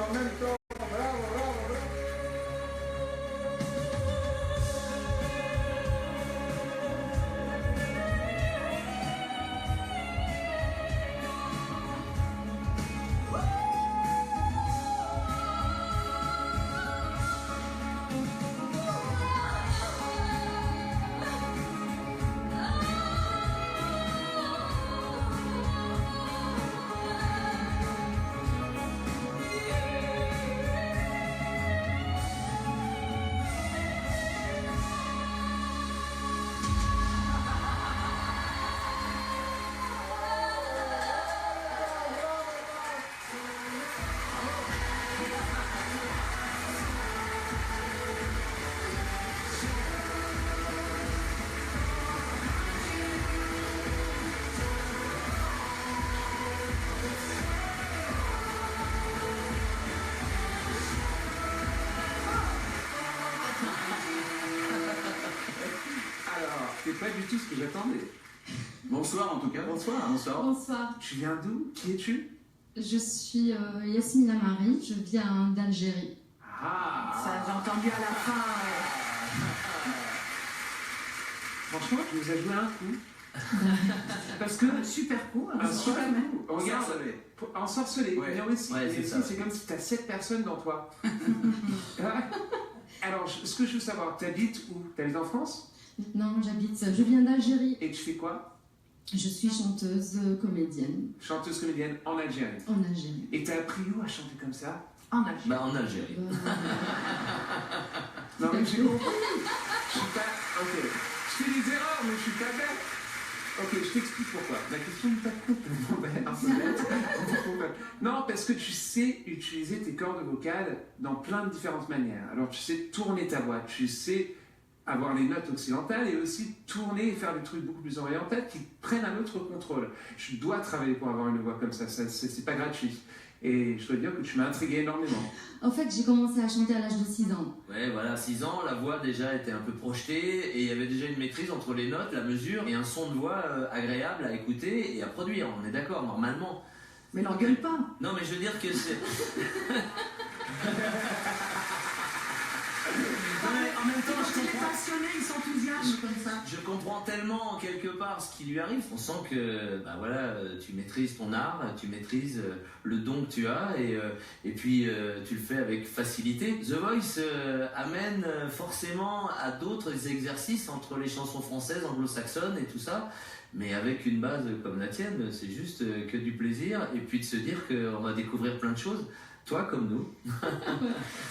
en même temps. Bravo, bravo, bravo. C'est pas du tout ce que j'attendais. Bonsoir en tout cas. Bonsoir. Bonsoir. Bonsoir, Tu viens d'où? Qui es-tu? je suis Yasmina Marie, je viens d'Algérie. Ah. Ça, j'ai entendu à la fin. Franchement, tu nous as joué un coup. Parce que Super coup. un super Super coup. Regarde, ensorcelé. Ouais. Mais aussi, Ouais, c'est aussi, ça. c'est comme si tu as 7 personnes dans toi. Alors, ce que je veux savoir, t'habites où? T'habites en France? Non, je viens d'Algérie. Et tu fais quoi? Je suis chanteuse, comédienne Chanteuse comédienne en Algérie. en Algérie. Et t'as appris où à chanter comme ça? En Algérie. Bah en Algérie. Non mais j'ai compris. Je suis pas... Ok. Je fais des erreurs, mais je suis pas bête. Ok, je t'explique pourquoi. La question n'est pas complètement bête, un peu bête. Non, parce que tu sais utiliser tes cordes vocales dans plein de différentes manières. Alors tu sais tourner ta voix, tu sais avoir les notes occidentales et aussi tourner et faire des trucs beaucoup plus orientaux qui prennent un autre contrôle. Tu dois travailler pour avoir une voix comme ça, c'est pas gratuit. Et je dois dire que tu m'as intrigué énormément. En fait, j'ai commencé à chanter à l'âge de 6 ans. Ouais, voilà, 6 ans, la voix déjà était un peu projetée et il y avait déjà une maîtrise entre les notes, la mesure et un son de voix agréable à écouter et à produire. On est d'accord, normalement. Mais n'engueule pas. Non, mais je veux dire que c'est. Non, mais en même temps, Quand il est passionné, il s'enthousiasme comme ça. je comprends tellement quelque part ce qui lui arrive. On sent que bah voilà, tu maîtrises ton art, tu maîtrises le don que tu as et puis tu le fais avec facilité. The Voice amène forcément à d'autres exercices entre les chansons françaises, anglo-saxonnes et tout ça. Mais avec une base comme la tienne, c'est juste que du plaisir et puis de se dire qu'on va découvrir plein de choses, toi comme nous.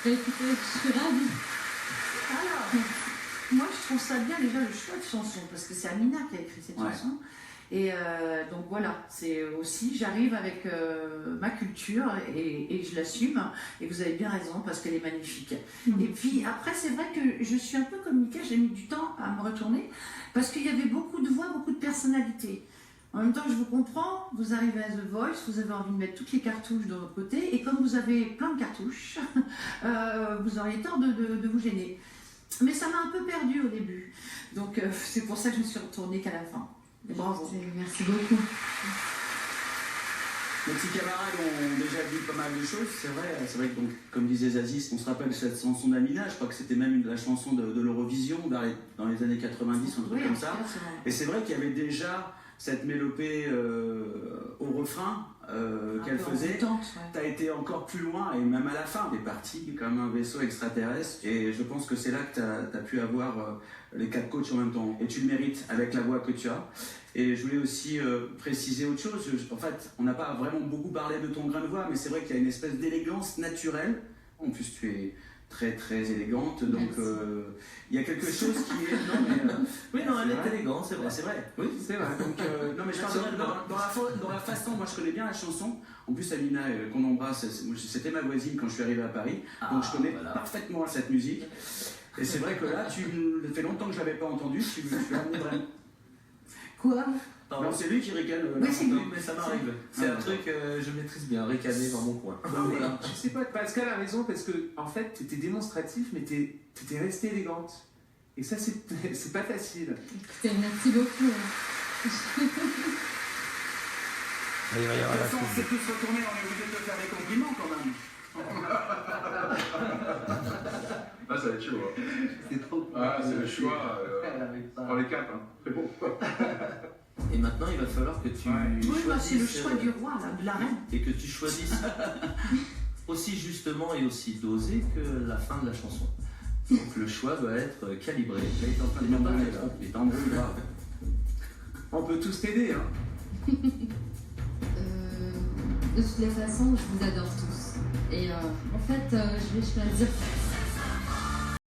Écoutez, je suis ravie. Alors, moi je trouve ça bien déjà le choix de chanson, parce que c'est Amina qui a écrit cette Ouais. chanson. Et donc voilà, c'est aussi, j'arrive avec ma culture et je l'assume. Et vous avez bien raison, parce qu'elle est magnifique. Et puis après, c'est vrai que je suis un peu comme Mika, j'ai mis du temps à me retourner, parce qu'il y avait beaucoup de voix, beaucoup de personnalités. En même temps, je vous comprends, vous arrivez à The Voice, vous avez envie de mettre toutes les cartouches de votre côté, et comme vous avez plein de cartouches, vous auriez tort de vous gêner. Mais ça m'a un peu perdue au début. Donc c'est pour ça que je me suis retournée qu'à la fin. Et bravo. Merci beaucoup. Mes petits camarades ont déjà dit pas mal de choses, c'est vrai que donc, comme disait Zazie, on se rappelle cette chanson d'Amina, je crois que c'était même la chanson de l'Eurovision dans les années 90, un truc Oui, comme en ça. tout cas, c'est vrai. Et c'est vrai qu'il y avait déjà cette mélopée au refrain qu'elle faisait. Tu as été encore plus loin, et même à la fin, des parties comme un vaisseau extraterrestre. Et je pense que c'est là que tu as pu avoir les 4 coachs en même temps. Et tu le mérites avec la voix que tu as. Et je voulais aussi préciser autre chose. En fait, on n'a pas vraiment beaucoup parlé de ton grain de voix, mais c'est vrai qu'il y a une espèce d'élégance naturelle. En plus, tu es très très élégante, donc il y a quelque chose qui est... Non, mais, Oui, non, elle c'est est élégante, c'est vrai. c'est vrai. Oui, c'est vrai. Donc, non, mais je parle dans la façon, moi je connais bien la chanson. En plus, Amina, qu'on embrasse, c'était ma voisine quand je suis arrivé à Paris. Donc je connais parfaitement cette musique. Et c'est vrai que là, ça fait longtemps que je ne l'avais pas entendu. Tu l'as amené vraiment. Quoi? Non, c'est lui qui ricane. Oui, c'est lui. Mais ça m'arrive. C'est un truc que je maîtrise bien, ricaner dans mon coin. Non, mais je sais pas, Pascal a raison parce que en fait, tu étais démonstratif, mais tu étais restée élégante. Et ça, c'est pas facile. Écoutez, merci beaucoup. C'est plus retourné, on est obligé de te faire des compliments quand même. Ah, ça va être chaud. Hein. C'est trop. Ah, c'est le choix. Prends les 4, hein. Très bon. Et maintenant, il va falloir que tu Oui, bah, c'est le choisisses, choix du roi, là, de la reine. et que tu choisisses aussi justement et aussi dosé que la fin de la chanson. Donc le choix doit être calibré. Là, il est en train de m'embrouiller, là. Il est embrouillé, grave. On peut tous t'aider, hein. De toutes les façons, je vous adore tous. Et en fait, je vais choisir